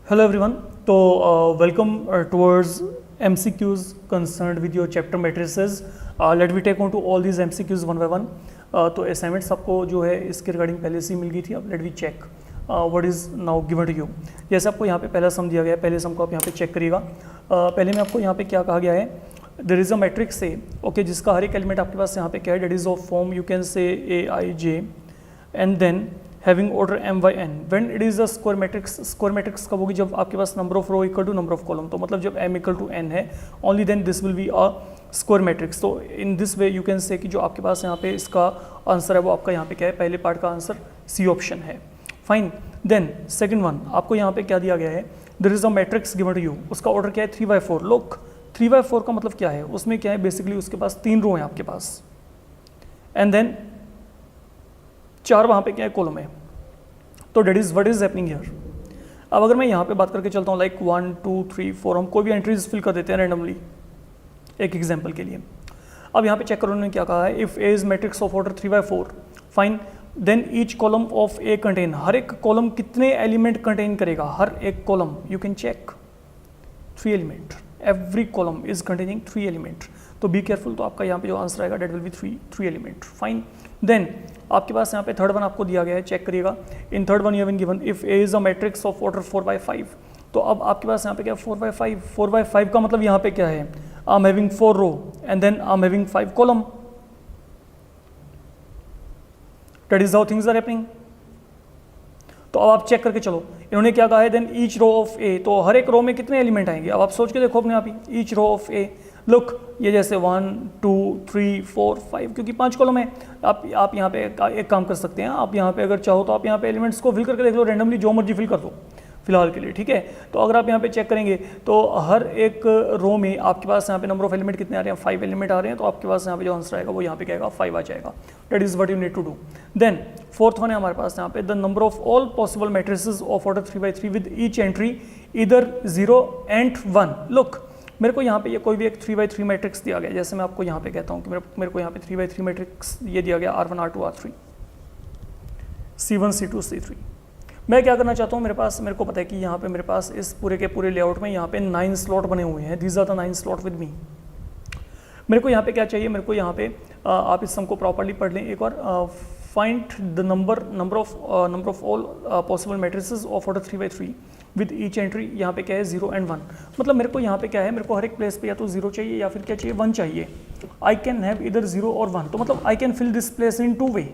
Hello everyone. So welcome towards MCQs concerned with your chapter matrices. Let me take on to all these MCQs one by one. तो assignments आपको जो है इसके regarding पहले से ही मिल गई थी. अब let we check what is now given to you. जैसे आपको यहाँ पे पहला सम दिया गया है, पहले सम को आप यहाँ पे चेक करिएगा. पहले में आपको यहाँ पे क्या कहा गया है, there is a matrix A, okay, जिसका हर एक एलिमेंट आपके पास यहाँ पे क्या है, that is of form you can say A I J and then having order m by n when it is a square matrix कब होगी, जब आपके पास number of row equal to number of column. तो मतलब जब m equal to n है, only then this will be a square matrix. तो in this way you can say कि जो आपके पास यहाँ पे इसका आंसर है वो आपका यहाँ पे क्या है, पहले पार्ट का आंसर सी ऑप्शन है. फाइन. देन सेकंड वन आपको यहाँ पे क्या दिया गया है, there is a matrix given to you, उसका ऑर्डर क्या है 3/4. लोग 3/4 का मतलब क्या है, उसमें क्या है बेसिकली उसके पास 3 रो हैं आपके पास एंड देन 4 वहाँ पे क्या है कॉलम है. तो that is what is happening here. अब अगर मैं यहाँ पे बात करके चलता हूँ लाइक 1 2 3 4, हम कोई भी एंट्रीज फिल कर देते हैं रैंडमली एक एग्जांपल के लिए. अब यहाँ पे चेक करो उन्होंने क्या कहा है, if A is matrix of order 3/4 fine then each column of A contain, हर एक कॉलम कितने एलिमेंट कंटेन करेगा, हर एक column you can check 3 element, every column is containing 3 element. तो बी केयरफुल. तो आपका यहाँ पे जो आंसर आएगा that will be 3 element. Fine. Then आपके पास यहाँ पे थर्ड वन आपको दिया गया है, चेक करिएगा. In third one you have been given if A is a matrix of order 4/5. तो अब आपके पास यहाँ पे क्या है 4/5. 4/5 का मतलब यहाँ पे क्या है, I am having 4 row and then I am having 5 column. That is how things are happening. तो अब आप चेक करके चलो, इन्होंने क्या कहा है, देन ईच रो ऑफ ए, तो हर एक रो में कितने एलिमेंट आएंगे. अब आप सोच के देखो अपने आप ही, each row of A, look ये जैसे 1 2 3 4 5, क्योंकि 5 कॉलम है. आप यहाँ पे एक काम कर सकते हैं, आप यहाँ पे अगर चाहो तो आप यहाँ पे एलिमेंट्स को फिल करके देख लो, रैंडमली जो मर्जी फिल कर दो फिलहाल के लिए, ठीक है. तो अगर आप यहाँ पे चेक करेंगे तो हर एक रो में आपके पास यहाँ पे नंबर ऑफ एलिमेंट कितने आ रहे हैं, 5 एलिमेंट आ रहे हैं. तो आपके पास यहाँ पे जो आंसर आएगा वो यहाँ पे क्या आएगा, 5 आ जाएगा. That is what you need to do. Then fourth one है हमारे पास यहाँ पे, the number of all possible matrices of order 3/3 with each entry इधर 0 and 1. लुक मेरे को यहाँ पे ये कोई भी एक 3/3 मैट्रिक्स दिया गया, जैसे मैं आपको यहाँ पे कहता हूँ कि मेरे को यहाँ पे 3/3 मैट्रिक्स ये दिया गया R1 R2 R3 C1 C2 C3. मैं क्या करना चाहता हूँ, मेरे को पता है कि यहाँ पे मेरे पास इस पूरे के पूरे लेआउट में यहाँ पे 9 स्लॉट बने हुए हैं. These are the 9 slot with me. मेरे को यहाँ पे क्या चाहिए, मेरे को यहाँ पे आप इस सम को प्रॉपर्ली पढ़ लें एक बार. Find the number of all possible matrices of order 3/3 with each entry. यहाँ पे क्या है 0 and 1. मतलब मेरे को यहाँ पे क्या है, मेरे को हर एक प्लेस पे या तो 0 चाहिए या फिर क्या चाहिए 1 चाहिए. आई कैन हैव इधर 0 और 1. तो मतलब I can fill this place in 2 way.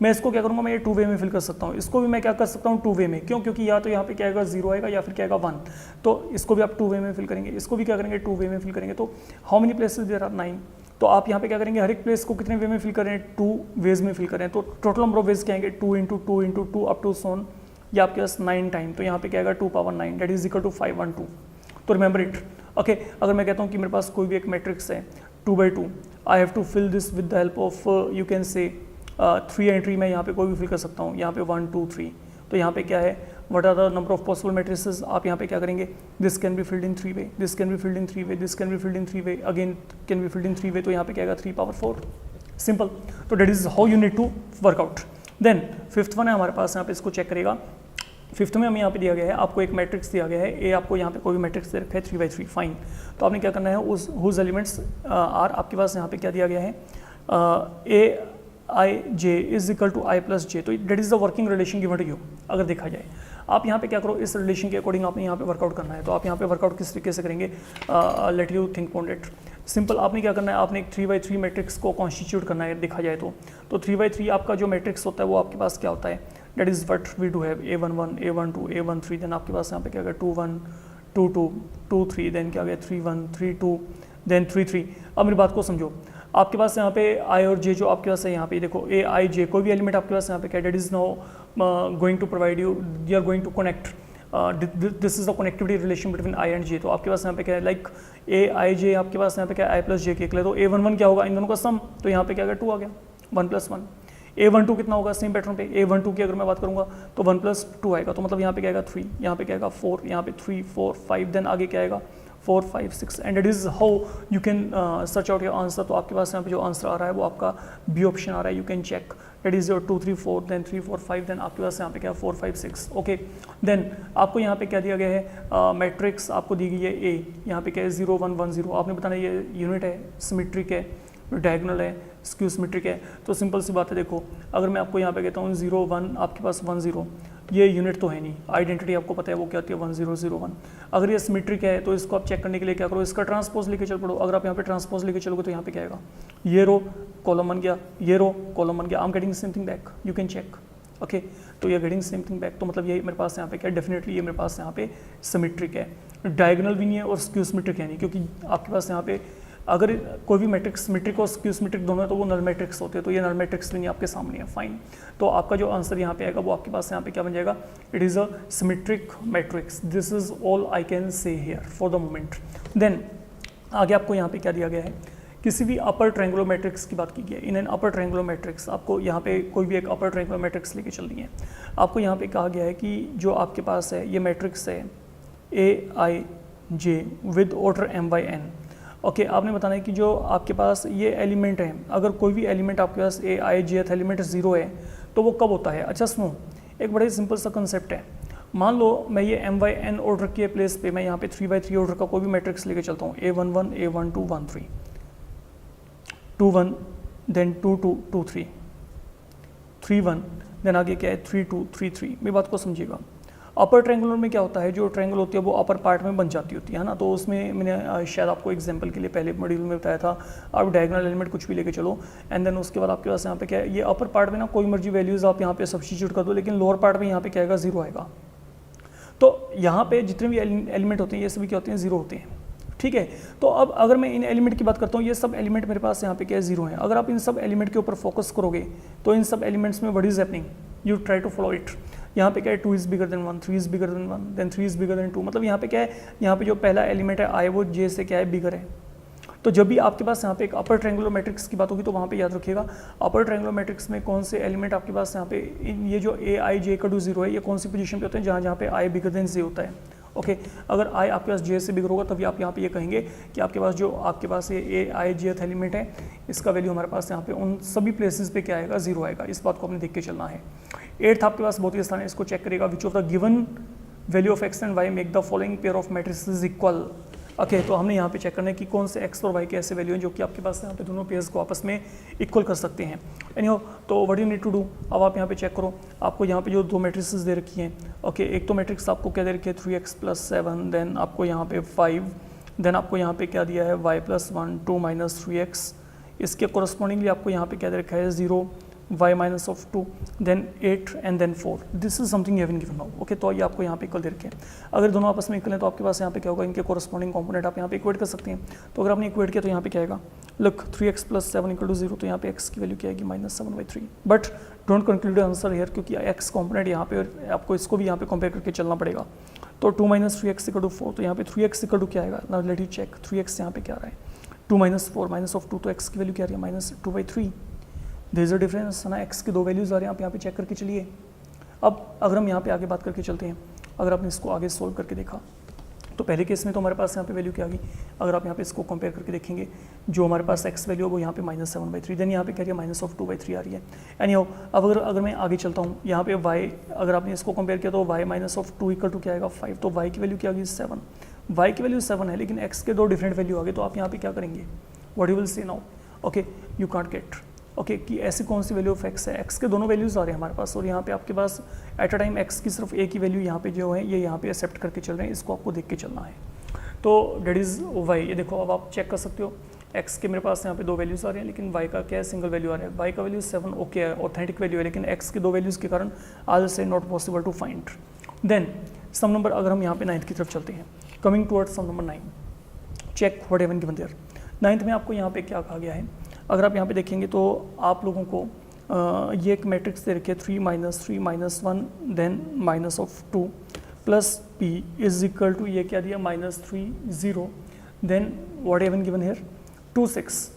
मैं इसको क्या करूँगा, मैं ये 2 वे में फिल कर सकता हूँ. इसको भी मैं क्या कर सकता हूँ 2 वे में. क्यों, क्योंकि या तो यहाँ पे क्या आएगा 0 आएगा या फिर क्या आएगा 1. तो इसको भी आप 2 वे में फिल करेंगे, इसको भी क्या करेंगे 2 वे में फिल करेंगे. तो how many places there are 9. तो आप यहाँ पे क्या करेंगे, हर एक प्लेस को कितने वे में फिल करें, 2 वेज में फिल करें. तो टोटल नंबर ऑफ वेज क्या आएंगे 2 × 2 × 2 अप टू सोन, ये आपके पास 9 टाइम. तो यहाँ पे क्या आएगा 2^9 दैट इज इक्वल टू 512. तो रिमेंबर इट. ओके, अगर मैं कहता हूँ कि मेरे पास कोई भी एक मैट्रिक्स है 2/2, I have to fill this with the help of you can say 3 entry. मैं यहाँ पे कोई भी फिल कर सकता हूँ, यहाँ पे 1 2 3. तो यहाँ पे क्या है, what are the number of possible matrices. आप यहाँ पे क्या करेंगे, this can be filled in 3 way, this can be filled in 3 way, this can be filled in 3 way, again can be filled in 3 way. तो यहाँ पे क्या आएगा 3^4. सिंपल. तो that is how you need to work out. Then fifth one है हमारे पास, यहाँ पे इसको चेक करेगा. फिफ्थ में हमें यहाँ पे दिया गया है, आपको एक मैट्रिक्स दिया गया है ए, आपको यहाँ पे कोई भी मैट्रिक्स दे रखा है 3/3. फाइन. तो आपने क्या करना है, उस हुज एलिमेंट्स आर, आपके पास यहाँ पे क्या दिया गया है, A I J is equal to I plus J. तो that is the working relation given to you. अगर देखा जाए आप यहाँ पे क्या करो, इस रिलेशन के अकॉर्डिंग आपने यहाँ पे वर्कआउट करना है. तो आप यहाँ पे वर्कआउट किस तरीके से करेंगे, let you think on it. Simple. आपने क्या करना है, आपने एक 3/3 मैट्रिक्स को कॉन्स्टिट्यूट करना है. देखा जाए तो 3/3 आपका जो मैट्रिक्स होता है वो आपके पास क्या होता है, that is what we do have A11 A12 A13. देन आपके पास यहाँ पे क्या गया 2 1 2 2 2 3, देन क्या गया 3 1 3 2, देन 3 3. अब मेरी बात को समझो, आपके पास यहाँ पे आई और जे जो आपके पास है, यहाँ पे देखो ए आई जे कोई भी एलिमेंट आपके पास यहाँ पे क्या, that is now going to provide you are going to connect, this is the connectivity relation between I and J. तो आपके पास यहाँ पे क्या है, लाइक ए आई जे आपके पास यहाँ पे क्या आई प्लस जे के लिए. तो A11 क्या होगा, इन दोनों का सम. तो यहाँ पे क्या गया 2 आ गया, 1 + 1. A12 कितना होगा, सेम पैटर्न पे A12 की अगर मैं बात करूँगा तो 1 + 2 आएगा. तो मतलब यहाँ पे क्या आएगा 3, यहाँ पे क्या आएगा 4, यहाँ पे 3 4 5, देन आगे क्या आएगा 4 5 6 and it is how you can search out your answer. तो आपके पास यहाँ पे जो आंसर आ रहा है वो आपका बी ऑप्शन आ रहा है, you can check it is your 2 3 4 then 3 4 5 then आपके पास यहाँ पे क्या 4 5 6 ओके। देन आपको यहाँ पे क्या दिया गया है, मैट्रिक्स आपको दी गई है ए, यहाँ पे क्या है 0 1 1 0, आपने बताना ये यूनिट है, सिमेट्रिक है, डायगोनल है, स्क्यू सिमेट्रिक है। तो सिंपल सी बात है, देखो अगर मैं आपको यहाँ पे कहता हूँ 0 1, आपके पास 1 0, ये यूनिट तो है नहीं, आइडेंटिटी आपको पता है वो क्या होती है 1 0 0 1। अगर ये सिमेट्रिक है तो इसको आप चेक करने के लिए क्या करो, इसका ट्रांसपोज लेके चल पड़ो। अगर आप यहाँ पे ट्रांसपोज लेके चलोगे तो यहाँ पे क्या आएगा, ये रो कॉलम बन गया, ये रो कॉलम बन गया, I am getting same thing back, you can check okay. तो ये गेटिंग सेम थिंग बैक, तो मतलब ये मेरे पास यहाँ पे क्या डेफिनेटली ये मेरे पास यहाँ पे सिमेट्रिक है, डायगोनल भी नहीं है और स्क्यू सिमेट्रिक है नहीं, क्योंकि आपके पास यहाँ पे अगर कोई भी मैट्रिक्स सिमेट्रिक और स्क्यू सिमेट्रिक दोनों है तो वो नल मैट्रिक्स होते हैं, तो ये नल मैट्रिक्स भी नहीं आपके सामने है, फाइन। तो आपका जो आंसर यहाँ पे आएगा वो आपके पास यहाँ पे क्या बन जाएगा, it is a symmetric matrix, this is all I can say here for the moment. Then आगे आपको यहाँ पे क्या दिया गया है, किसी भी अपर ट्रायंगुलर मैट्रिक्स की बात की गई है। In an upper triangular matrix आपको यहाँ पे कोई भी एक अपर ट्रायंगुलर मैट्रिक्स लेके चलनी है। आपको यहाँ पे कहा गया है कि जो आपके पास है ये मैट्रिक्स है AIJ with order m/n okay. आपने बताना है कि जो आपके पास ये एलिमेंट है, अगर कोई भी एलिमेंट आपके पास AIJ एलिमेंट 0 है तो वो कब होता है। अच्छा सुनो, एक बड़ा ही सिंपल सा कंसेप्ट है, मान लो मैं ये m/n ऑर्डर के प्लेस पे मैं यहाँ पे 3/3 ऑर्डर का कोई भी मैट्रिक्स लेके चलता हूँ, A11 A12 1 3 2 1 देन 2 2 2 3 3 1 देन आगे क्या है 3 2 3 3। मेरी बात को समझिएगा, अपर ट्रायंगुलर में क्या होता है, जो ट्रायंगल होती है वो अपर पार्ट में बन जाती होती है ना। तो उसमें मैंने शायद आपको एग्जांपल के लिए पहले मॉड्यूल में बताया था, आप डायगोनल एलिमेंट कुछ भी लेके चलो एंड देन उसके बाद आपके पास यहाँ पे क्या है, ये अपर पार्ट में ना कोई मर्जी वैल्यूज़ आप यहाँ पे सब्स्टिट्यूट कर दो, लेकिन लोअर पार्ट में यहाँ पे क्या आएगा 0 आएगा। तो यहाँ पे जितने भी एलिमेंट होते हैं ये सभी क्या होते हैं 0 होते हैं, ठीक है। तो अब अगर मैं इन एलिमेंट की बात करता हूँ, ये सब एलिमेंट मेरे पास यहाँ पे क्या है 0 है। अगर आप इन सब एलिमेंट के ऊपर फोकस करोगे तो इन सब एलिमेंट्स में what is happening, you try to follow it. यहाँ पे क्या है 2 is bigger than 1, 3 is bigger than 1 then 3 is bigger than 2, मतलब यहाँ पे क्या है, यहाँ पे जो पहला एलिमेंट है I वो J से क्या है बिगर है। तो जब भी आपके पास यहाँ पे एक अपर ट्रायंगुलर मैट्रिक्स की बात होगी तो वहाँ पे याद रखिएगा अपर ट्रायंगुलर मैट्रिक्स में कौन से एलिमेंट आपके पास यहाँ पे ये जो AIJ का 0 है, ये कौन सी पोजीशन पे होते हैं, जहाँ पे I बिगर देन J होता है ओके। अगर I आपके पास J से बिगर होगा तभी आप यहाँ पे ये कहेंगे कि आपके पास जो आपके पास ये AIJ एलिमेंट है इसका वैल्यू हमारे पास यहाँ पे उन सभी प्लेसेस पे क्या आएगा 0 आएगा। इस बात को आपने देख के चलना है। 8th आपके पास बहुत ही आसान है, इसको चेक करेगा, which of the given value of x and y make the following pair of matrices equal okay. तो हमने यहाँ पे चेक करना है कि कौन से x और y के ऐसे वैल्यू हैं जो कि आपके पास यहाँ पे दोनों पेयर्स को आपस में इक्वल कर सकते हैं। एनीहाउ तो what you need to do, अब आप यहाँ पे चेक करो, आपको यहाँ पे जो दो मैट्रिसेस दे रखी हैं ओके। एक तो मैट्रिक्स आपको क्या दे रखी है 3x + 7, देन आपको यहाँ पे 5, देन आपको यहाँ पे क्या दिया है y + 1 2 - 3x, इसके कोरस्पॉन्डिंगली आपको यहाँ पे क्या दे रखा है 0 y - 2 then 8 and then 4। This is something you have been given now okay. तो ये आपको यहाँ पे इक्वल दे रखे हैं। अगर दोनों आपस में इक्वल हैं तो आपके पास यहाँ पे क्या होगा, इनके कोरस्पॉन्डिंग कंपोनेंट आप यहाँ पे इक्वेट कर सकते हैं। तो अगर आपने इक्वेट किया तो यहाँ पे क्या आएगा, लुक 3x + 7 = 0, तो यहाँ पे x की वैल्यू क्या आएगी -7/3। But don't conclude answer here, क्योंकि x कंपोनेंट यहाँ पे आपको इसको भी यहाँ पे कंपेयर करके चलना पड़ेगा। तो 2 - 3x = 4, तो यहाँ पे 3x = क्या आएगा, now let you check 3x यहाँ पे क्या आ रहा है 2 - 4 -2, तो x की वैल्यू क्या आ रही है -2/3। देयर इज अ डिफरेंस ना, x के दो वैल्यूज़ आ रहे हैं, आप यहाँ पे चेक करके चलिए। अब अगर हम यहाँ पे आगे बात करके चलते हैं, अगर आपने इसको आगे सोल्व करके देखा तो पहले केस में तो हमारे पास यहाँ पे वैल्यू क्या आ गई, अगर आप यहाँ पे इसको कंपेयर करके देखेंगे जो हमारे पास x वैल्यू है वो यहाँ पे -7/3, देन यहाँ पे क्या रही है -2/3 आ रही है। एनीहाउ अब अगर मैं आगे चलता हूँ, यहाँ पे y अगर आपने इसको कंपेयर किया तो y -2 = क्या आएगा 5, तो y की वैल्यू क्या आ गई 7, y की वैल्यू 7 है, लेकिन x के दो डिफरेंट वैल्यू आ गए, तो आप यहाँ पे क्या करेंगे, what you will say now okay, you can't get okay कि ऐसी कौन सी वैल्यू ऑफ x है, x के दोनों वैल्यूज़ आ रहे हैं हमारे पास, और यहाँ पे आपके पास एट अ टाइम x की सिर्फ एक ही वैल्यू यहाँ पे जो है ये यहाँ पे एक्सेप्ट करके चल रहे हैं, इसको आपको देख के चलना है। तो डेट इज़ y, ये देखो अब आप चेक कर सकते हो x के मेरे पास यहाँ पे दो वैल्यूज़ आ रहे हैं, लेकिन y का क्या है सिंगल वैल्यू आ रहा है। y का वैल्यू 7 ओके है, ऑथेंटिक वैल्यू है, लेकिन x के दो वैल्यूज़ के कारण आज से not possible to find. Then some number, अगर हम यहाँ पे 9th की तरफ चलते हैं, coming towards some number 9, check what haven given there. 9th में आपको यहाँ पे क्या कहा गया है, अगर आप यहाँ पे देखेंगे तो आप लोगों को ये एक मैट्रिक्स दे रखे 3 - 1 देन -2 प्लस p = ये क्या दिया -3 0, then what haven given here 2 6।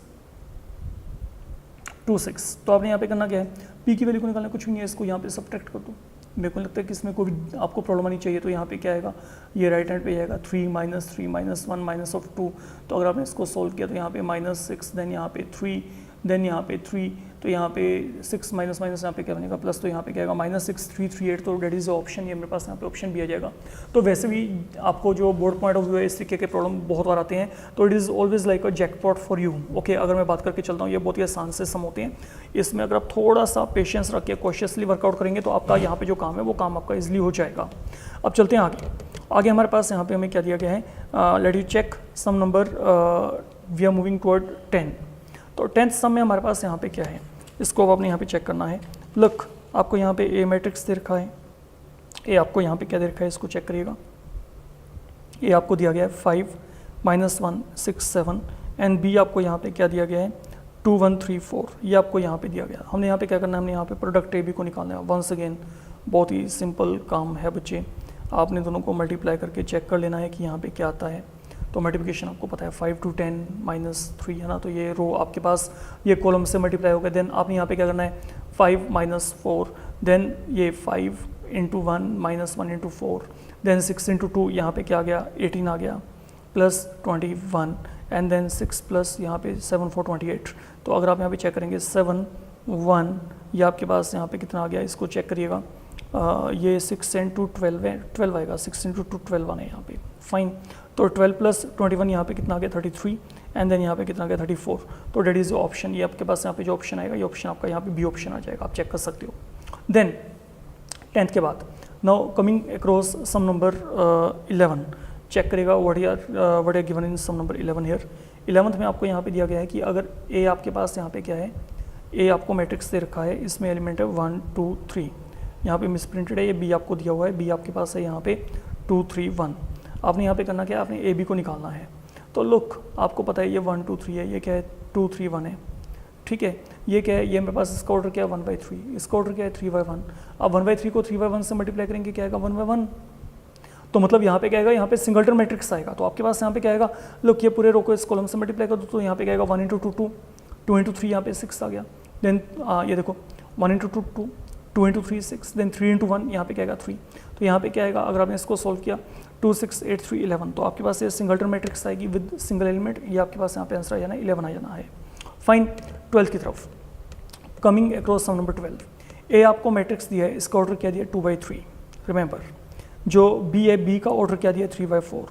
तो आपने यहाँ पे करना क्या है, p की वैल्यू को निकालना कुछ भी नहीं है, इसको यहाँ पे सब्ट्रैक्ट कर दो, मेरे को लगता है कि इसमें कोई भी आपको प्रॉब्लम नहीं चाहिए। तो यहाँ पे क्या आएगा, ये राइट हैंड पे जाएगा 3 - 3 - 1 माइनस ऑफ 2। तो अगर आपने इसको सोल्व किया तो यहाँ पे -6, देन यहाँ पे 3, देन यहाँ पे 3, तो यहाँ पे 6 माइनस यहाँ पे क्या बनेगा प्लस, तो यहाँ पे क्या आएगा -6338। तो डेट इज ऑप्शन, ये मेरे पास यहाँ पे ऑप्शन भी आ जाएगा। तो वैसे भी आपको जो बोर्ड पॉइंट ऑफ व्यू है इस तरीके के प्रॉब्लम बहुत बार आते हैं, तो it is always like a jackpot for you. Okay, अगर मैं बात करके चलता हूँ, ये बहुत ही आसान से सम होते हैं। इसमें अगर आप थोड़ा सा पेशेंस रख के कॉशियसली वर्कआउट करेंगे तो आपका यहाँ पे जो काम है वो काम आपका ईजिली हो जाएगा। अब चलते हैं आगे हमारे पास यहाँ पे हमें क्या दिया गया है, let you check some number, we are moving toward 10। तो 10th सम में हमारे पास यहाँ पे क्या है, इसको अब आपने यहाँ पे चेक करना है। लुक, आपको यहाँ पे ए मैट्रिक्स दे रखा है, ए आपको यहाँ पे क्या दे रखा है, इसको चेक करिएगा। ए आपको दिया गया है 5 - 1 6 7, एंड बी आपको यहाँ पे क्या दिया गया है 2 1 3 4, ये आपको यहाँ पे दिया गया। हमने यहाँ पे क्या करना है, हमने यहाँ पे प्रोडक्ट ए बी को निकालना है। वंस अगेन बहुत ही सिंपल काम है बच्चे, आपने दोनों को मल्टीप्लाई करके चेक कर लेना है कि यहाँ पे क्या आता है। तो मल्टीप्लिकेशन आपको पता है 5 to 10 - 3 है ना, तो ये रो आपके पास ये कॉलम से मल्टीप्लाई हो गया। देन आपने यहाँ पे क्या करना है 5 - 4, देन ये 5 × 1 - 1 × 4, देन 6 × 2, यहाँ पे क्या आ गया 18 आ गया, प्लस 21, एंड देन 6 प्लस यहाँ पे 7 4 28। तो अगर आप यहाँ पे चेक करेंगे 7 1, ये आपके पास यहाँ पे कितना आ गया, इसको चेक करिएगा। ये 6 × 12 है, 12 आएगा, 6 × 2 12 आना है यहाँ पे, फाइन। तो 12 + 21 यहाँ पे कितना आ गया 33, एंड देन यहाँ पे कितना आ गया 34। तो डेट इज ऑप्शन, ये आपके पास यहाँ पे जो ऑप्शन आएगा, ये ऑप्शन आपका यहाँ पे बी ऑप्शन आ जाएगा, आप चेक कर सकते हो। देन 10th के बाद now coming across some number 11, check करेगा what are given in some number 11 here. 11th में आपको यहाँ पे दिया गया है कि अगर ए आपके पास यहाँ पे क्या है, ए आपको मैट्रिक्स दे रखा है, इसमें एलिमेंट है 1 2 3, यहाँ पे मिसप्रिंटेड है, ये बी आपको दिया हुआ है, बी आपके पास है यहाँ पे 2 3 1। आपने यहाँ पे करना क्या है, आपने ए बी को निकालना है। तो लुक, आपको पता है ये 1 2 3 है, ये क्या है 2 3 1 है, ठीक है। ये क्या है, ये मेरे पास इसका ऑर्डर क्या है 1/3, इसका ऑर्डर क्या है 3/1। अब 1/3 को 3/1 से मल्टीप्लाई करेंगे क्या आएगा 1/1। तो मतलब यहाँ पे क्या आएगा, यहाँ पे सिंगलटन मैट्रिक्स आएगा। तो आपके पास यहाँ पे क्या आएगा, लुक ये पूरे रो को इस कॉलम से मल्टीप्लाई कर दो, तो यहाँ पे क्या आएगा 1 × 2 2, 2 × 3 यहाँ पे 6 आ गया। देन ये देखो 1 × 2 2, 2 × 3 6, देन 3 × 1 यहाँ पे क्या आएगा 3। तो यहाँ पे क्या आएगा, अगर आपने इसको सॉल्व किया 2 6 8 3 11, तो आपके पास ये सिंगलटन मैट्रिक्स आएगी विद सिंगल एलिमेंट, ये आपके पास यहाँ पे आंसर आ जाना है 11 आ जाना है। फाइन, 12th की तरफ कमिंग अक्रॉस सम नंबर 12, ए आपको मैट्रिक्स दिया है, इसका ऑर्डर क्या दिया 2/3। रिमेंबर जो बी है, बी का ऑर्डर क्या दिया 3/4।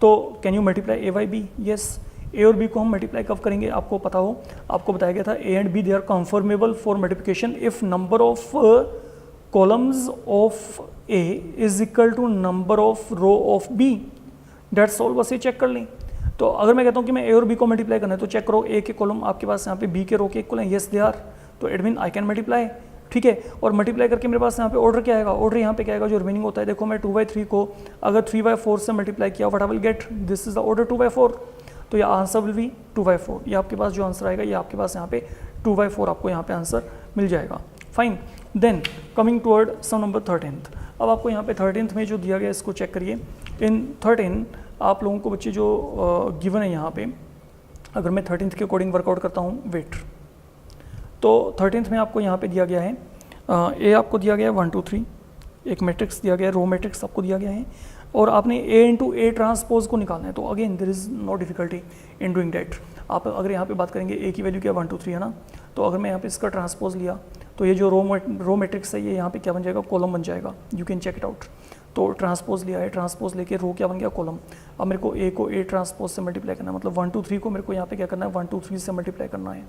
तो can you multiply A by B, yes. A और बी को हम मल्टीप्लाई कब करेंगे, आपको पता हो, आपको बताया गया था A and B they are conformable for multiplication if number of columns of A is equal to number of row of B. That's all, बस ये चेक कर लें। तो अगर मैं कहता हूँ कि मैं ए और बी को मल्टीप्लाई करना है, तो चेक करो ए के कॉलम आपके पास यहाँ पे बी के रो के इक्वल हैं, यस दे आर, तो it mean I can multiply, ठीक है। और मल्टीप्लाई करके मेरे पास यहाँ पे ऑर्डर क्या आएगा, ऑर्डर यहाँ पे क्या आएगा जो रिमेनिंग होता है। देखो मैं 2/3 को अगर 3/4 से मल्टीप्लाई किया, what I will get, this is the order 2/4, तो ये आंसर विल बी 2/4। ये आपके पास जो आंसर आएगा, ये आपके पास यहाँ पे 2/4 आपको यहाँ पे आंसर मिल जाएगा। Fine, then coming toward some number 13th। अब आपको यहाँ पे 13th में जो दिया गया इसको चेक करिए। इन 13 आप लोगों को बच्चे जो गिवन है यहाँ पे, अगर मैं 13th के अकॉर्डिंग वर्कआउट करता हूँ वेट, तो 13th में आपको यहाँ पे दिया गया है ए आपको दिया गया है 1 2 3, एक मैट्रिक्स दिया गया है, रो मैट्रिक्स आपको दिया गया है, और आपने ए इंटू ए ट्रांसपोज को निकालना है। तो again there is no difficulty in doing that. आप अगर यहाँ पे बात करेंगे ए की वैल्यू क्या 1 2 3 है ना, तो अगर मैं यहाँ पे इसका ट्रांसपोज लिया, तो ये जो रो मैट्रिक्स है ये यहाँ पे क्या बन जाएगा, कॉलम बन जाएगा, you can check it out. तो ट्रांसपोज लिया है, ट्रांसपोज लेके रो क्या बन गया, कॉलम। अब मेरे को ए को ए ट्रांसपोज से मल्टीप्लाई करना है, मतलब 1 2 3 को मेरे को यहाँ पे क्या करना है 1 2 3 से मल्टीप्लाई करना है।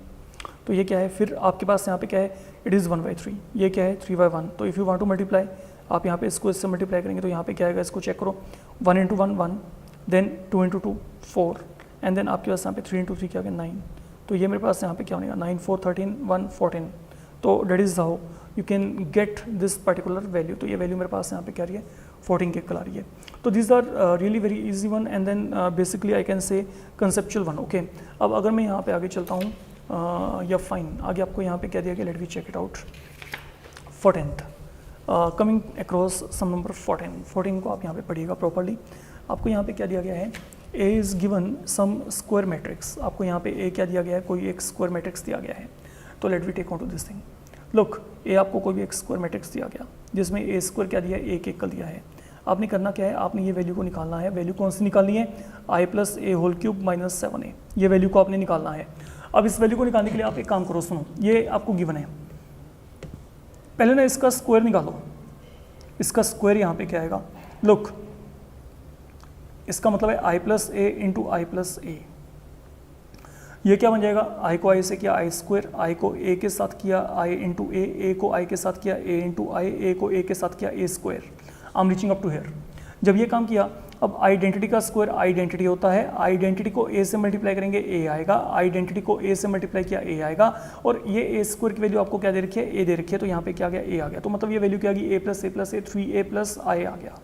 तो ये क्या है, फिर आपके पास यहाँ पे क्या है, इट इज़ 1/3, ये क्या है 3/1। तो if you want to multiply, आप यहाँ पे इसको इससे मल्टीप्लाई करेंगे, तो यहाँ पे क्या आएगा, इसको चेक करो, 1 × 1 1, देन 2 × 2 4, एंड देन आपके पास यहाँ पे 3 × 3 क्या आ गया 9। तो ये मेरे पास यहाँ पे क्या बनेगा 9 4 13 1 14। तो that is how you can get this particular value. तो ये वैल्यू मेरे पास यहाँ पे क्या रही है 14 के कल आ रही है। तो this are really very easy one, and then basically I can say conceptual one. Okay, अब अगर मैं यहाँ पे आगे चलता हूँ, या फाइन, आगे आपको यहाँ पे क्या दिया गया, let we check it out. 14th coming across some number 14 को आप यहाँ पे पढ़िएगा प्रॉपरली। आपको यहाँ पे क्या दिया गया है, A is given some square matrix. आपको यहाँ पे ए क्या दिया गया है, कोई एक स्क्वायर मैट्रिक्स दिया गया है। तो let we take on to this thing. Look, ए आपको कोई भी एक स्क्वायर मैट्रिक्स दिया गया, जिसमें ए स्क्वायर क्या दिया है, एक एक का दिया है। आपने करना क्या है, आपने ये वैल्यू को निकालना है। वैल्यू कौन सी निकालनी है, I plus A whole cube minus 7a, ये वैल्यू को आपने निकालना है। अब इस वैल्यू को निकालने के लिए आप एक काम करो, सुनो, ये आपको गिवन है, पहले ना इसका स्क्वायर निकालो। इसका स्क्वायर यहाँ पे क्या आएगा, लुक, इसका मतलब है I plus A into I plus ए। ये क्या बन जाएगा, आई को आई से किया आई स्क्वायर, आई को ए के साथ किया आई इंटू ए को आई के साथ किया ए इंटू आई, ए को ए के साथ किया A square. I am reaching up to here. जब ये काम किया, अब आइडेंटिटी का स्क्वायर आइडेंटिटी होता है, आइडेंटिटी को ए से मल्टीप्लाई करेंगे ए आएगा, आइडेंटिटी को ए से मल्टीप्लाई किया ए आएगा, और ये ए स्क्वायर की वैल्यू आपको क्या दे रखी है, ए दे रखी है, तो यहाँ पे क्या गया, ए आ गया। तो मतलब ये वैल्यू क्या आ गई, ए plus A 3a plus I आ गया।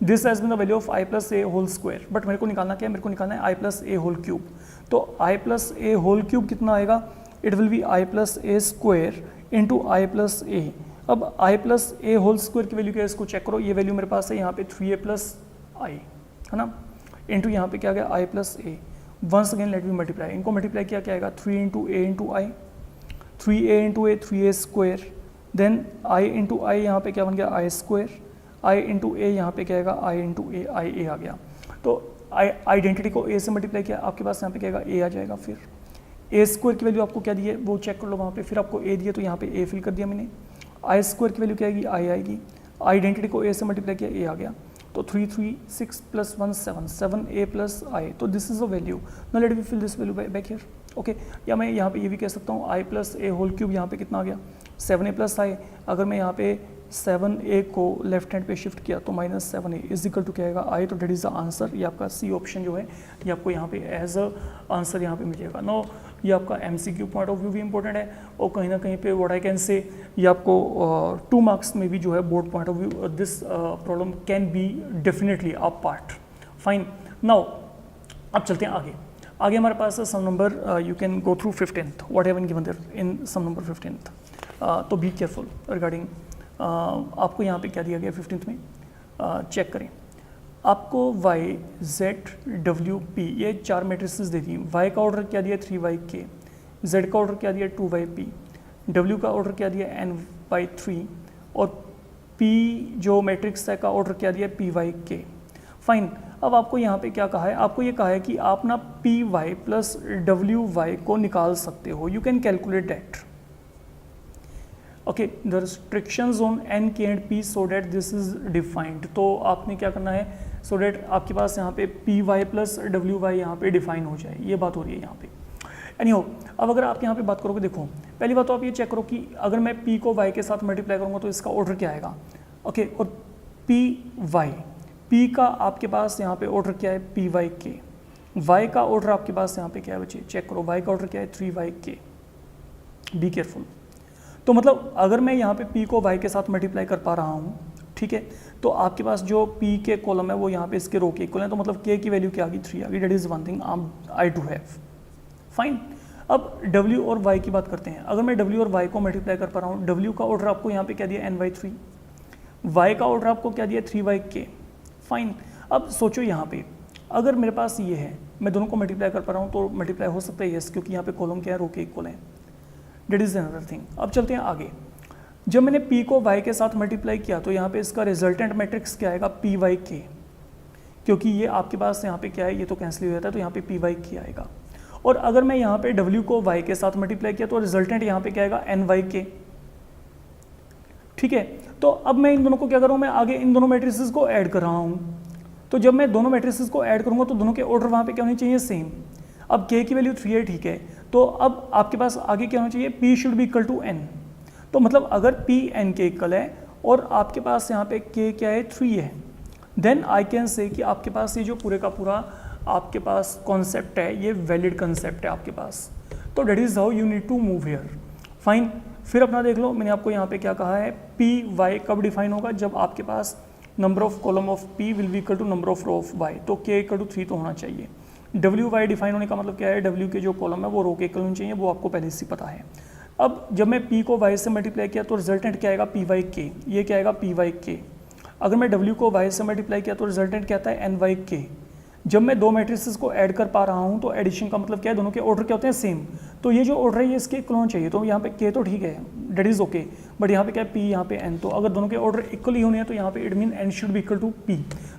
This has been the value of I plus A whole square. But मेरे को निकालना क्या है, मेरे को निकालना है I plus A whole cube. तो I plus A whole cube कितना आएगा, it will be I plus A square into I plus A. अब I plus A whole square की वैल्यू क्या है, इसको चेक करो, ये वैल्यू मेरे पास है यहाँ पे 3a प्लस आई, है ना, इंटू यहाँ पे क्या गया I plus A. Once again let me multiply, इनको मल्टीप्लाई किया क्या आएगा, 3 into A into I, 3a into A 3a square, then I into I यहाँ पे क्या बन गया आई स्क्वायर, आई इंटू ए यहाँ पे क्या आएगा आई इंटू ए, आई ए आ गया। तो आइडेंटिटी को ए से मल्टीप्लाई किया, आपके पास यहाँ पे क्या आएगा ए आ जाएगा। फिर ए स्क्वायर की वैल्यू आपको क्या दी है वो चेक कर लो वहाँ पे, फिर आपको ए दिया तो यहाँ पे ए फिल कर दिया मैंने। आई स्क्वायर की वैल्यू क्या आएगी, आई आएगी, आइडेंटिटी को ए से मल्टीप्लाई किया ए आ गया। तो 3 3 6 प्लस 1 7 7a प्लस आई। तो this is a value. Now let me fill this value back here, okay. या मैं यहाँ पे ये भी कह सकता हूँ I plus A whole cube, यहाँ पे कितना आ गया 7a प्लस आई। अगर मैं यहाँ पे 7a को लेफ्ट हैंड पे शिफ्ट किया तो minus 7a is equal to क्या आएगा आई। तो डेट इज द आंसर। ये आपका सी ऑप्शन जो है ये आपको यहाँ पे एज अ आंसर यहाँ पे मिल जाएगा। नो ये आपका MCQ पॉइंट ऑफ व्यू भी इंपॉर्टेंट है, और कहीं ना कहीं पे व्हाट आई कैन से ये आपको 2 मार्क्स में भी जो है board point of view this problem can be definitely a part. Fine, now अब चलते हैं आगे। आगे हमारे पास है some number, you can go through 15th what have been given there in some number 15th। तो बी केयरफुल रिगार्डिंग आपको यहाँ पे क्या दिया गया 15th में, चेक करें। आपको y, z, w, p ये 4 मैट्रिसेस दे दी। y का ऑर्डर क्या दिया 3yk, z का ऑर्डर क्या दिया 2yp, w का ऑर्डर क्या दिया n/3, और p जो मैट्रिक्स है का ऑर्डर क्या दिया pyk। फाइन, अब आपको यहाँ पे क्या कहा है, आपको ये कहा है कि आप ना py प्लस wy को निकाल सकते हो, you can calculate that. Okay, the restrictions on n, k and p so that this is defined. तो आपने क्या करना है, सो डैट आपके पास यहाँ पे py प्लस wy यहाँ पे डिफाइन हो जाए, ये बात हो रही है यहाँ पे। एनीहो, अब अगर आप यहाँ पे बात करोगे, देखो पहली बात तो आप ये चेक करो कि अगर मैं p को y के साथ मल्टीप्लाई करूँगा तो इसका ऑर्डर क्या आएगा। ओके, और p का आपके पास यहाँ पे ऑर्डर क्या है pyk, y का ऑर्डर आपके पास यहाँ पे क्या है बच्चे, चेक करो, y का ऑर्डर क्या है 3yk। B careful. तो मतलब अगर मैं यहाँ पे p को y के साथ मल्टीप्लाई कर पा रहा हूँ, ठीक है, तो आपके पास जो p के कॉलम है वो यहाँ पे इसके रो के इक्वल है, तो मतलब k की वैल्यू क्या आ गई 3 आ गई। That is one thing I do have. Fine, अब w और y की बात करते हैं। अगर मैं w और y को मल्टीप्लाई कर पा रहा हूँ, w का ऑर्डर आपको यहाँ पे क्या दिया n/3, y का ऑर्डर आपको क्या दिया 3yk। फाइन, अब सोचो यहाँ पे अगर मेरे पास ये है, मैं दोनों को मल्टीप्लाई कर पा रहा हूँ तो मल्टीप्लाई हो सकता है यस, क्योंकि यहाँ पे कॉलम क्या है रो के इक्वल है। That is another thing. अब चलते हैं आगे। जब मैंने p को y के साथ मल्टीप्लाई किया तो यहाँ पे इसका रिजल्टेंट मैट्रिक्स क्या आएगा pyk, क्योंकि ये आपके पास यहाँ पे क्या है, ये तो कैंसिल हो जाता है, तो यहाँ पे pyk आएगा। और अगर मैं यहाँ पे w को y के साथ मल्टीप्लाई किया तो रिजल्टेंट यहाँ पे क्या आएगा nyk। ठीक है, तो अब मैं इन दोनों को क्या कर रहा हूँ, मैं आगे इन दोनों मैट्रिसेस को ऐड कर रहा हूँ। तो जब मैं दोनों मैट्रिसेस को ऐड करूँगा तो दोनों के ऑर्डर वहाँ पे क्या होने चाहिए, सेम। अब k की वैल्यू 3 है, ठीक है, तो अब आपके पास आगे क्या होना चाहिए, p should be equal to n। तो मतलब अगर p n के इक्वल है और आपके पास यहाँ पे k क्या है 3 है, देन आई कैन से कि आपके पास ये जो पूरे का पूरा आपके पास कॉन्सेप्ट है ये वैलिड कॉन्सेप्ट है आपके पास। तो that is how you need to move here. Fine, फिर अपना देख लो, मैंने आपको यहाँ पे क्या कहा है, पी वाई कब डिफाइन होगा, जब आपके पास number of column of P will be equal to number of row of Y, तो के इक्वल टू 3 तो होना चाहिए। डब्ल्यू वाई डिफाइन होने का मतलब क्या है, डब्ल्यू के जो कॉलम है वो रो के इक्वल होनी चाहिए, वो आपको पहले से पता है। अब जब मैं पी को वाई से मल्टीप्लाई किया तो रिजल्टेंट क्या आएगा, पी वाई के, ये क्या आएगा पी वाई के। अगर मैं डब्ल्यू को वाई से मल्टीप्लाई किया तो रिजल्टेंट क्या आता है, एन वाई के। जब मैं दो मैट्रिसेस को ऐड कर पा रहा हूँ तो एडिशन का मतलब क्या है, दोनों के ऑर्डर क्या होते हैं, सेम। तो ये जो ऑर्डर है ये इसके इक्वल होना चाहिए। तो यहाँ पे के तो ठीक है, डेट इज ओके, बट यहाँ पे क्या है पी, यहाँ पे एन। तो अगर दोनों के ऑर्डर इक्वल ही होने हैं तो यहाँ पे it mean n should be equal to p.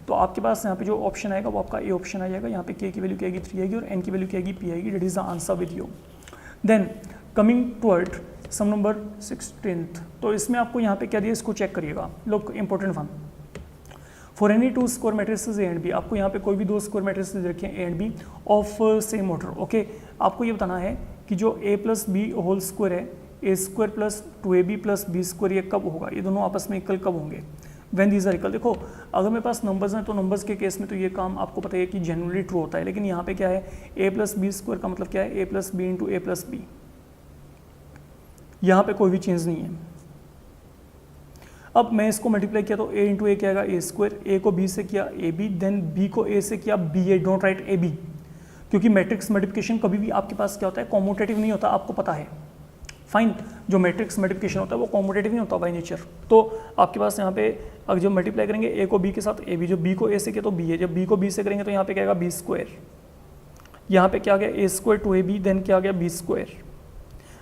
तो आपके पास यहाँ पे जो ऑप्शन आएगा वो आपका ए ऑप्शन आ जाएगा। यहाँ पे के की वैल्यू क्या आएगी 3 आएगी और एन की वैल्यू क्या आएगी पी आएगी। That is the answer with you. Then coming toward some number 16th, तो इसमें आपको यहाँ पे क्या दिया इसको चेक करिएगा। Look important one, for any two square matrices A and B, आपको यहाँ पे कोई भी दो स्क्वायर मैट्रिसेस रखे हैं A and B of same order. Okay, आपको ये बताना है कि जो A plus B whole square है, A square plus 2ab plus B square, ये कब होगा, ये दोनों आपस में इक्वल कब होंगे, व्हेन दीज आर इक्वल। देखो अगर मेरे पास नंबर्स हैं तो नंबर्स के केस में तो ये काम आपको पता है कि जनरली ट्रू होता है, लेकिन यहाँ पे क्या है ए प्लस बी स्क्वायर का मतलब क्या है ए प्लस बी इंटू ए प्लस बी, यहाँ पे कोई भी चेंज नहीं है। अब मैं इसको मल्टीप्लाई किया तो a इंटू ए क्या आएगा ए स्क्वायर, ए को b से किया ए बी, देन b को a से किया B A, don't write A B, क्योंकि मैट्रिक्स मल्टीप्लिकेशन कभी भी आपके पास क्या होता है कॉम्यूटेटिव नहीं होता, आपको पता है। फाइन, जो मैट्रिक्स मल्टीप्लिकेशन होता है वो कॉम्यूटेटिव नहीं होता बाय नेचर। तो आपके पास यहाँ पे अगर जब मल्टीप्लाई करेंगे a को b के साथ ए बी, जब b को a से किया तो b है, जब b को b से करेंगे तो यहाँ पे क्या आएगा बी स्क्वायर, यहाँ पे क्या आ गया A square two A B, then क्या आ गया बी स्क्वायर।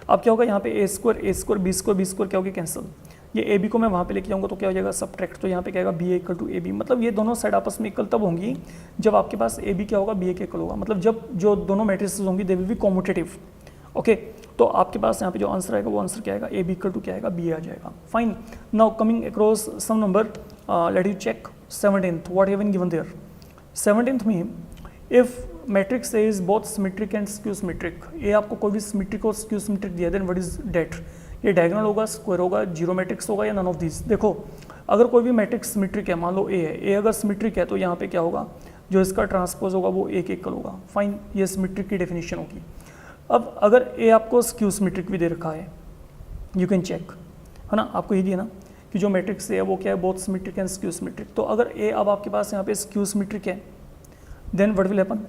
अब क्या होगा यहाँ पे ए स्क्वायर बी स्क्वायर क्या होगा कैंसिल, ये ए बी को मैं वहाँ पे लेके जाऊँगा तो क्या हो जाएगा सब्ट्रैक्ट, तो यहाँ पे क्या आएगा B equal to A B. मतलब ये दोनों साइड आपस में इक्वल तब होंगी जब आपके पास ए बी क्या होगा बी ए के इक्वल होगा, मतलब जब जो दोनों मैट्रिसेस होंगी they will be commutative. Okay, तो आपके पास यहाँ पे जो आंसर आएगा वो आंसर क्या आएगा ए बी इक्वल टू क्या आएगा बी आ जाएगा। Fine, now coming across some number, let you check 17th, what have been given there. 17th में if matrix A is both symmetric and skew symmetric, ए आपको कोई भी सिमेट्रिक और स्क्यू सिमेट्रिक दिया, देन व्हाट इज डेट, ये diagonal होगा, square होगा, जीरो मैट्रिक्स होगा या नन ऑफ दिस। देखो अगर कोई भी मैट्रिक्स सिमेट्रिक है, मान लो ए है, ए अगर सिमेट्रिक है तो यहाँ पे क्या होगा जो इसका ट्रांसपोज होगा वो ए के इक्वल होगा। फाइन, ये सिमेट्रिक की डेफिनेशन होगी। अब अगर ए आपको स्क्यू सिमेट्रिक भी दे रखा है, यू कैन चेक, है ना, आपको ये दिया ना कि जो मैट्रिक्स है वो क्या है both symmetric and skew symmetric. तो अगर ए अब आपके पास यहाँ पे स्क्यू सिमेट्रिक है देन व्हाट विल हैपन,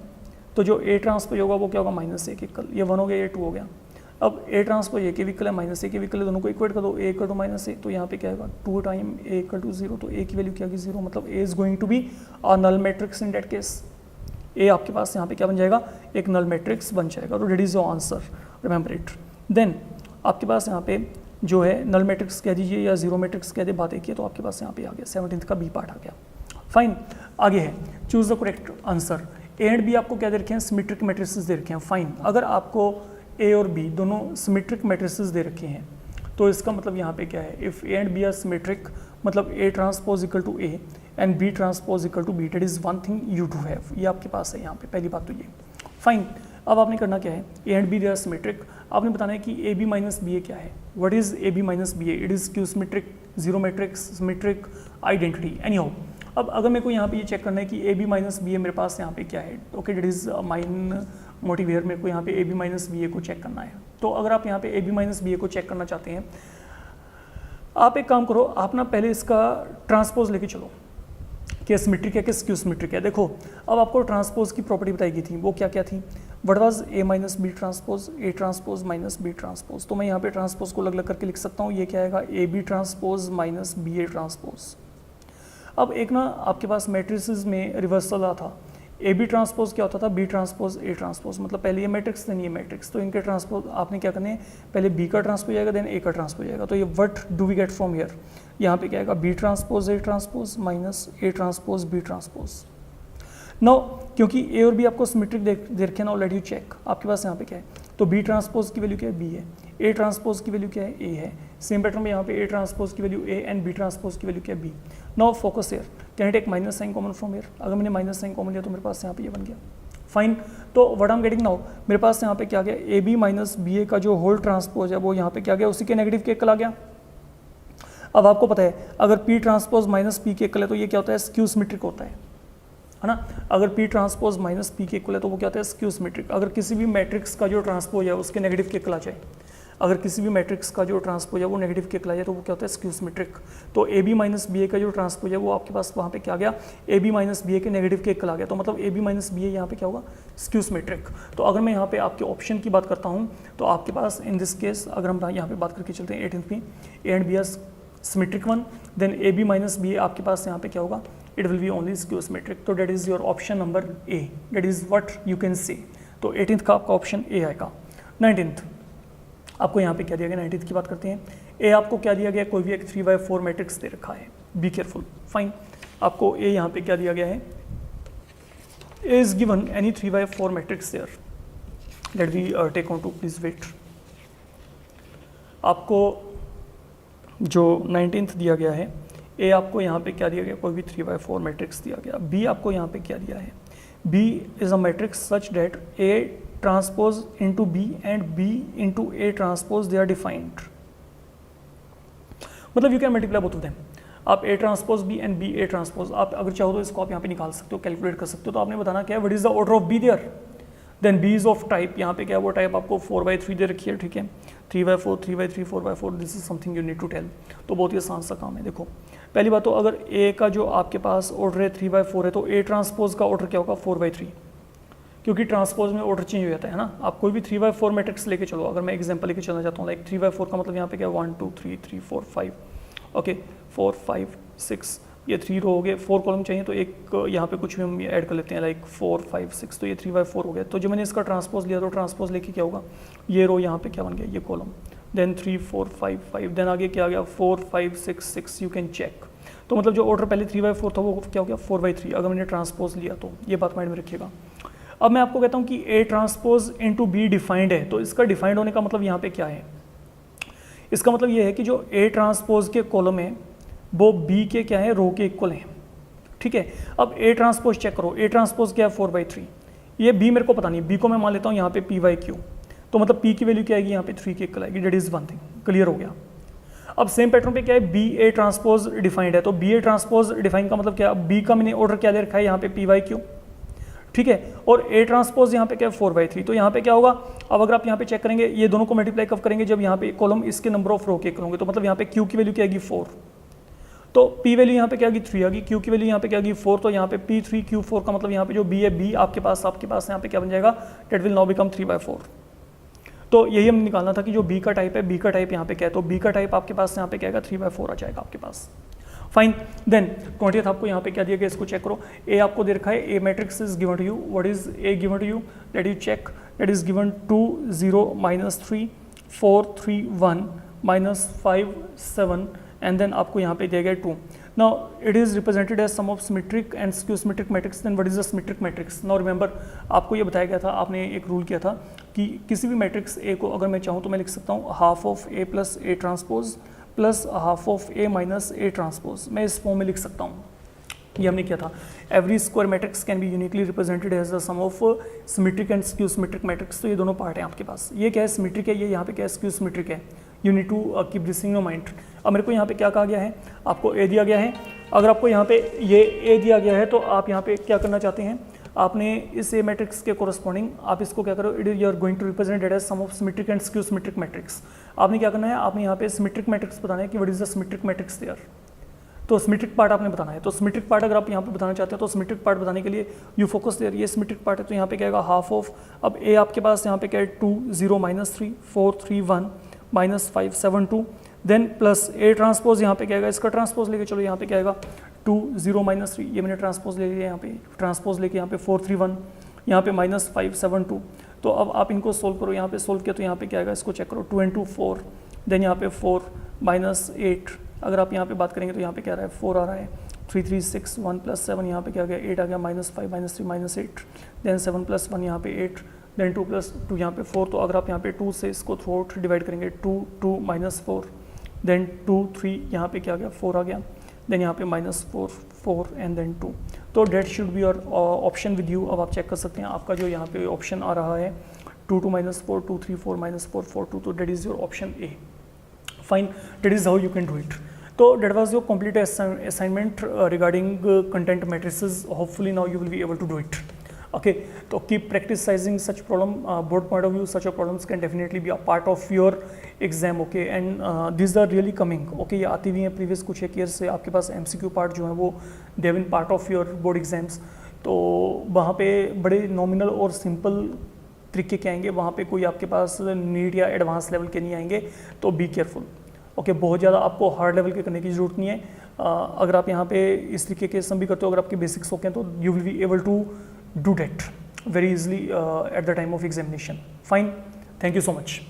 तो जो ए ट्रांसपोज होगा वो क्या होगा माइनस ए के इक्वल, ये 1 हो गया ये 2 हो गया। अब ए ट्रांसपोज ए के इक्वल है माइनस ए के इक्वल है, दोनों को इक्वेट कर दो, ए इक्वल टू माइनस ए, तो यहाँ पे क्या आएगा 2 टाइम ए इक्वल टू 0, तो ए की वैल्यू क्या होगी 0, मतलब A is going to be a null matrix in that case. ए आपके पास यहाँ पे क्या बन जाएगा एक नल मैट्रिक्स बन जाएगा, तो that is your answer, remember it. Then आपके पास यहाँ पे जो है नल मैट्रिक्स कह दीजिए या जीरो मैट्रिक्स कह दे, बात एक ही है, तो आपके पास यहाँ पे आ गया 17th का बी पार्ट आ गया। फाइन, आगे है choose the correct answer. A and B आपको क्या दे रखे हैं सिमेट्रिक मैट्रिसेस दे रखे हैं। फाइन, अगर आपको ए और बी दोनों सिमेट्रिक मैट्रिसेस दे रखे हैं तो इसका मतलब यहाँ पे क्या है, if A and B are symmetric मतलब A transpose equal to A and B transpose equal to B, that is one thing you do have, ये आपके पास है यहाँ पे पहली बात तो ये। फाइन, अब आपने करना क्या है, A and B they are symmetric, आपने बताना है कि A B minus B A क्या है, what is A B minus B A, it is skew symmetric, zero matrix, symmetric, identity, anyhow. अब अगर मेरे को यहाँ पे ये चेक करना है कि ए बी माइनस बी ए मेरे पास यहाँ पे क्या है, okay that is mine motive here, मेरे को यहाँ पे ए बी माइनस बी ए को चेक करना है। तो अगर आप यहाँ पे ए बी माइनस बी ए को चेक करना चाहते हैं, आप एक काम करो, आप ना पहले इसका ट्रांसपोज लेके चलो कि सिमेट्रिक है कि स्क्यू सिमेट्रिक है। देखो अब आपको ट्रांसपोज की प्रॉपर्टी बताई गई थी, वो क्या क्या थी, what was A minus B transpose, A transpose minus B transpose. तो मैं यहाँ पे ट्रांसपोज को अलग अलग करके लिख सकता हूँ, ये क्या आएगा A B transpose minus B A transpose. अब एक ना आपके पास मैट्रिसेस में रिवर्सल आता था, ए बी ट्रांसपोज क्या होता था बी ट्रांसपोज ए ट्रांसपोज, मतलब पहले ये मैट्रिक्स देन ये मैट्रिक्स, तो इनके ट्रांसपोज आपने क्या करने हैं, पहले बी का ट्रांसपोज आएगा देन ए का ट्रांसपोज आएगा। तो ये what do we get from here, यहाँ पे क्या आएगा B transpose A transpose minus A transpose B transpose. No क्योंकि ए और बी आपको सिमेट्रिक दे रखे ना, लेट यू चेक, आपके पास यहाँ पे क्या है, तो बी ट्रांसपोज की वैल्यू क्या है बी है, ए ट्रांसपोज की वैल्यू क्या है ए है, सेम पैटर्न में यहाँ पे ए ट्रांसपोज की value A and B transpose की वैल्यू क्या है B. Now focus here, can I take minus sign common from here, अगर मैंने माइनस साइन कॉमन लिया तो मेरे पास यहाँ पे ये बन गया। फाइन, तो what I am getting now, मेरे पास यहाँ पे क्या गया ए बी माइनस बी ए का जो होल ट्रांसपोज है वो यहाँ पे क्या गया उसी के नेगेटिव के इक्वल आ गया। अब आपको पता है अगर पी ट्रांसपोज माइनस पी के इक्वल है तो ये क्या होता है स्क्यू सिमेट्रिक होता है ना, अगर पी ट्रांसपोज माइनस पी के इक्वल है तो वो क्या होता है स्क्यू सिमेट्रिक। अगर किसी भी मैट्रिक्स का जो ट्रांसपोज है उसके नेगेटिव के इक्वल आ जाए, अगर किसी भी मैट्रिक्स का जो ट्रांसपोज है वो नेगेटिव के इक्वल आ जाए तो वो क्या होता है स्क्यू सिमेट्रिक। तो ए बी माइनस बी ए का जो ट्रांसपोज है वो आपके पास वहाँ पे क्या आ गया ए बी माइनस बी ए के नेगेटिव के इक्वल आ गया, तो मतलब ए बी माइनस बी ए यहाँ पे क्या होगा स्क्यू सिमेट्रिक। तो अगर मैं यहाँ पे आपके ऑप्शन की बात करता हूँ तो आपके पास इन दिस केस अगर हम यहाँ पे बात करके चलते हैं 18th में A and B are symmetric one, then A B minus B A आपके पास यहाँ पे क्या होगा it will be only skew symmetric. तो that is your option number A, that is what you can say. तो 18th का आपका ऑप्शन ए आएगा। 19th आपको यहाँ पे क्या दिया गया, 19th की बात करते हैं। ए आपको क्या दिया गया, कोई भी एक 3/4 मैट्रिक्स दे रखा है, बी केयरफुल। फाइन, आपको ए यहाँ पे क्या दिया गया है, A is given any 3/4 matrix there, let we take on to, please wait. आपको जो 19th दिया गया है, ए आपको यहाँ पे क्या दिया गया, कोई भी 3/4 मैट्रिक्स दिया गया। बी आपको यहाँ पे क्या दिया है, B is a matrix such that A transpose into B and B into A transpose they are defined. मतलब you can multiply both of them, आप A transpose B and B A transpose, आप अगर चाहो तो इसको आप यहाँ पे निकाल सकते हो, कैलकुलेट कर सकते हो। तो आपने बताना क्या है, what is the order of B there, then B is of type, यहाँ पे क्या है वो टाइप आपको 4/3 दे रखी है, ठीक है, 3/4 3/3 4/4, this is something you need to tell. तो बहुत ही आसान सा काम है। देखो पहली बात तो अगर ए का जो आपके पास ऑर्डर है 3/4 है, तो ए ट्रांसपोज का ऑर्डर क्या होगा 4/3, क्योंकि ट्रांसपोज में ऑर्डर चेंज हो जाता है ना। आप कोई भी 3/4 मैट्रिक्स लेके चलो, अगर मैं एग्जांपल लेके चलना चाहता हूँ, लाइक 3/4 का मतलब यहाँ पे क्या 1 2 3 3 4 5, ओके 4 5 6, ये 3 रो हो गए, 4 कॉलम चाहिए तो एक यहाँ पे कुछ भी हम ऐड कर लेते हैं, लाइक 4 5 6, तो ये 3/4 हो गया। तो जब मैंने इसका ट्रांसपोज लिया तो ट्रांसपोज लेके क्या होगा, ये रो यहाँ पे क्या बन गया, ये कॉलम, देन 3 4 5 5, देन आगे क्या आ गया 4 5 6 6, यू कैन चेक। तो मतलब जो ऑर्डर पहले 3/4 था वो क्या हो गया 4/3, अगर मैंने ट्रांसपोज लिया तो ये बात माइंड में रखिएगा। अब मैं आपको कहता हूँ कि ए ट्रांसपोज इनटू बी डिफाइंड है, तो इसका डिफाइंड होने का मतलब यहाँ पे क्या है, इसका मतलब ये है कि जो ए ट्रांसपोज के कॉलम है वो बी के क्या है, रो के इक्वल है, ठीक है। अब ए ट्रांसपोज चेक करो, ए ट्रांसपोज क्या है 4/3, ये बी मेरे को पता नहीं, बी को मैं मान लेता हूँ यहाँ पे p/q, तो मतलब p की वैल्यू क्या आएगी, यहाँ पे 3 के इक्वल आएगी, that is one thing, clear हो गया। अब सेम पैटर्न पे क्या है, बी ए ट्रांसपोज डिफाइंड है, तो बी ए ट्रांसपोज डिफाइंड का मतलब क्या, बी का मैंने ऑर्डर क्या दे रखा है यहाँ पे p/q, ठीक है, और ए ट्रांसपोज यहाँ पे क्या है 4/3, तो यहाँ पे क्या होगा, अब अगर आप यहाँ पे चेक करेंगे ये दोनों को मल्टीप्लाई कब करेंगे, जब यहाँ पे कॉलम इसके नंबर ऑफ रो के करोगे, तो मतलब यहाँ पे q की वैल्यू क्या आएगी 4, तो p वैल्यू यहाँ पे क्या आएगी 3 आ गई, q की वैल्यू यहाँ पे क्या आएगी 4, तो यहाँ पे p3q4 का मतलब यहाँ पे जो b है, b आपके पास यहाँ पे क्या बन जाएगा, डेट विल नाउ बिकम 3/4। तो यही हमें निकालना था कि जो b का टाइप है, b का टाइप यहाँ पे क्या है, तो b का टाइप आपके पास यहाँ पे क्या आएगा 3/4 आ जाएगा आपके पास। फाइन, देन 20th आपको यहाँ पे क्या दिया गया, इसको चेक करो। ए आपको दे रखा है, A matrix is given to you, what is A given to you, let you check, that is given 2 0 -3 4 3 1 -5 7, and then आपको यहाँ पे दिया गया 2। Now it is represented as sum of symmetric and skew symmetric matrix, then what is the symmetric matrix. Now remember, आपको ये बताया गया था, आपने एक रूल किया था कि किसी भी मैट्रिक्स ए को अगर मैं चाहूँ तो मैं लिख सकता हूँ half of A plus A transpose plus half of A minus A transpose, मैं इस फॉर्म में लिख सकता हूँ, ये हमने किया था। Every square matrix can be uniquely represented as the sum of symmetric and skew symmetric matrix, तो ये दोनों पार्ट हैं आपके पास। ये क्या है, सिमेट्रिक है, ये यहाँ पे क्या है, स्क्यू सिमेट्रिक है, you need to keep this in your mind. अब मेरे को यहाँ पे क्या कहा गया है, आपको ए दिया गया है, अगर आपको यहाँ पे ये ए दिया गया है तो आप यहाँ पे क्या करना चाहते हैं, आपने इस ए मैट्रिक्स के कोरस्पॉन्डिंग आप इसको क्या करो, it is you are going to represent it as sum of symmetric and skew symmetric matrix. आपने क्या करना है, आपने यहाँ पे सिमेट्रिक मैट्रिक्स बताना है कि what is the symmetric matrix there, तो सिमेट्रिक पार्ट आपने बताना है। तो सिमेट्रिक पार्ट अगर आप यहाँ पे बताना चाहते हो तो सिमेट्रिक पार्ट बताने के लिए यू फोकस देयर, ये सिमेट्रिक पार्ट है, तो यहाँ पे क्या आएगा हाफ ऑफ, अब ए आपके पास यहाँ पे क्या है 2 0 -3 4 3 1 -5 7 2, देन प्लस ए ट्रांसपोज यहाँ पे क्या आएगा, इसका ट्रांसपोज लेके चलो, यहाँ पे क्या आएगा 2 0 -3, ये मैंने ट्रांसपोज ले लिया, यहाँ पे ट्रांसपोज लेके यहाँ पे 4 3 1, यहाँ पे -5 7 2। तो अब आप इनको सोल्व करो, यहाँ पे सोल्व किया तो यहाँ पे क्या आएगा, इसको चेक करो, 2 × 2 4, देन यहाँ पे 4 -8, अगर आप यहाँ पे बात करेंगे तो यहाँ पे क्या रहा है 4 आ रहा है, 3 3 6 1 + 7, यहाँ पे क्या आ गया 8 आ गया, -5 -3 -8, देन 7 + 1 यहाँ पे 8, देन 2 + 2 यहाँ पे 4, तो अगर आप यहाँ पे 2 से इसको थ्रू आउट डिवाइड करेंगे 2 2 -4, देन 2 3 यहाँ पे क्या आ गया 4 आ गया, देन यहाँ पे -4 4 एंड देन 2, तो that should be your option with you. अब आप चेक कर सकते हैं आपका जो यहाँ पे ऑप्शन आ रहा है 2 2 -4 2 3 4 -4 4 2, तो that is your option A. Fine, that is how you can do it. तो that was your complete assignment regarding content matrices, hopefully now you will be able to do it. Okay, so keep practicing such problem, board point of view, such a problems can definitely be a part of your exam, okay, and these are really coming, okay, ये आती हुई हैं previous कुछ एक year से आपके पास MCQ part जो है वो they have been part of your board exams, तो वहाँ पे बड़े नॉमिनल और सिंपल तरीके के आएंगे, वहाँ पे कोई आपके पास नीट या एडवांस लेवल के नहीं आएंगे, तो बी केयरफुल, ओके, बहुत ज़्यादा आपको हार्ड लेवल के करने की ज़रूरत नहीं है। अगर आप यहाँ पे इस तरीके के सम भी करते हो, अगर आपके बेसिक्स ओके हैं तो you will be able to do that very easily at the time of examination. Fine. Thank you so much.